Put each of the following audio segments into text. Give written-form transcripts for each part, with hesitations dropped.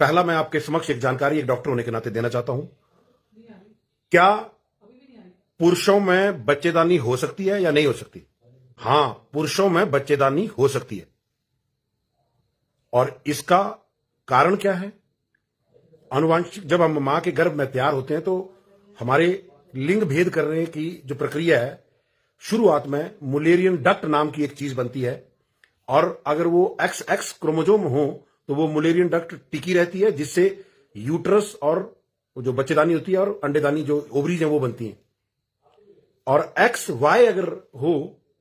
पहला मैं आपके समक्ष एक जानकारी एक डॉक्टर होने के नाते देना चाहता हूं। क्या पुरुषों में बच्चेदानी हो सकती है या नहीं हो सकती? हां, पुरुषों में बच्चेदानी हो सकती है। और इसका कारण क्या है? आनुवांशिक, जब हम मां के गर्भ में तैयार होते हैं तो हमारे लिंग भेद करने की जो प्रक्रिया है, शुरुआत में मुलेरियन डक्ट नाम की एक चीज बनती है, और अगर वो XX क्रोमोजोम हो तो वो मुलेरियन डक्ट टिकी रहती है, जिससे यूट्रस और जो बच्चेदानी होती है और अंडेदानी जो ओवरीज है वो बनती हैं। और XY अगर हो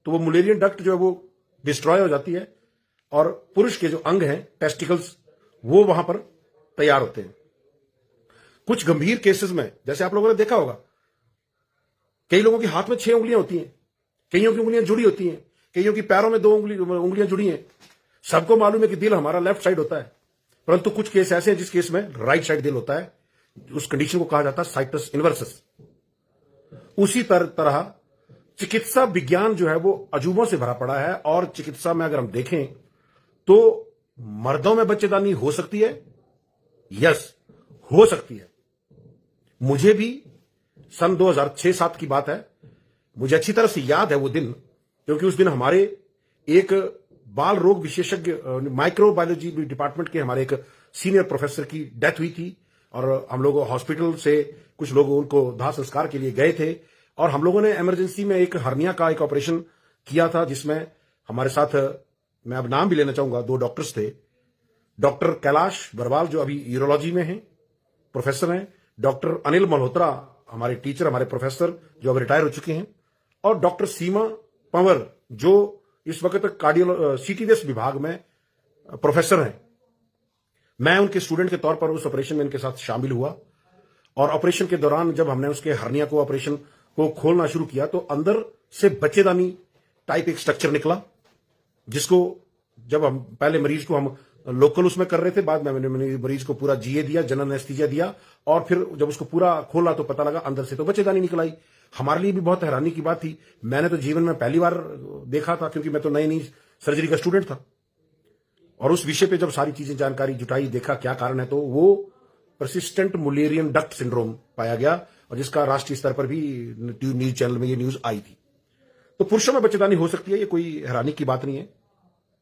तो वो मुलेरियन डक्ट जो है वो डिस्ट्रॉय हो जाती है, और पुरुष के जो अंग हैं टेस्टिकल्स वो वहां पर तैयार होते हैं। कुछ गंभीर केसेस में, जैसे आप लोगों ने देखा होगा, कई लोगों के हाथ में 6 उंगलियां होती हैं, कईयों की उंगलियां जुड़ी होती हैं, कईयों की पैरों में 2 उंगलियां जुड़ी हैं। सबको मालूम है कि दिल हमारा लेफ्ट साइड होता है, परंतु कुछ केस ऐसे हैं जिस केस में राइट साइड दिल होता है। उस कंडीशन को कहा जाता है साइटस इनवर्सस। उसी तरह चिकित्सा विज्ञान जो है वो अजूबों से भरा पड़ा है, और चिकित्सा में अगर हम देखें तो मर्दों में बच्चेदानी हो सकती है, यस हो सकती है। मुझे भी सन 2006-7 की बात है, मुझे अच्छी तरह से याद है वो दिन, क्योंकि उस दिन हमारे एक बाल रोग विशेषज्ञ माइक्रोबायोलॉजी डिपार्टमेंट के हमारे एक सीनियर प्रोफेसर की डेथ हुई थी, और हम लोग हॉस्पिटल से कुछ लोग उनको दाह संस्कार के लिए गए थे, और हम लोगों ने इमरजेंसी में एक हर्निया का एक ऑपरेशन किया था, जिसमें हमारे साथ, मैं अब नाम भी लेना चाहूंगा, 2 डॉक्टर्स थे। डॉक्टर कैलाश बरवाल जो अभी यूरोलॉजी में हैं, प्रोफेसर हैं, डॉक्टर अनिल मल्होत्रा हमारे टीचर, हमारे प्रोफेसर जो अब रिटायर हो चुके हैं, और डॉक्टर सीमा पंवर जो इस वक्त CTDS विभाग में प्रोफेसर हैं। मैं उनके स्टूडेंट के तौर पर उस ऑपरेशन में इनके साथ शामिल हुआ, और ऑपरेशन के दौरान जब हमने उसके हर्निया को ऑपरेशन को खोलना शुरू किया तो अंदर से बच्चेदानी टाइप एक स्ट्रक्चर निकला, जिसको जब हम पहले मरीज को हम लोकल उसमें कर रहे थे, बाद में मैंने मरीज को पूरा GA दिया, जनरल एनेस्थीसिया दिया, और फिर जब उसको पूरा खोला तो पता लगा अंदर से तो बच्चेदानी निकल आई। हमारे लिए भी बहुत हैरानी की बात थी। मैंने तो जीवन में पहली बार देखा था, क्योंकि मैं तो नई सर्जरी का स्टूडेंट था, और उस विषय पे जब सारी चीजें जानकारी जुटाई, देखा क्या कारण है, तो वो परसिस्टेंट मुलेरियन डक्ट सिंड्रोम पाया गया, और जिसका राष्ट्रीय स्तर पर भी न्यूज चैनल में ये न्यूज आई थी। तो पुरुषों में बच्चेदानी हो सकती है, ये कोई हैरानी की बात नहीं है।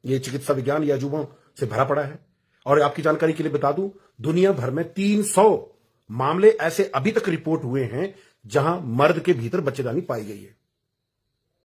ये चिकित्सा विज्ञान या अजूबों से भरा पड़ा है। और आपकी जानकारी के लिए बता दूं, दुनिया भर में 300 मामले ऐसे अभी तक रिपोर्ट हुए हैं जहां मर्द के भीतर बच्चेदानी पाई गई है।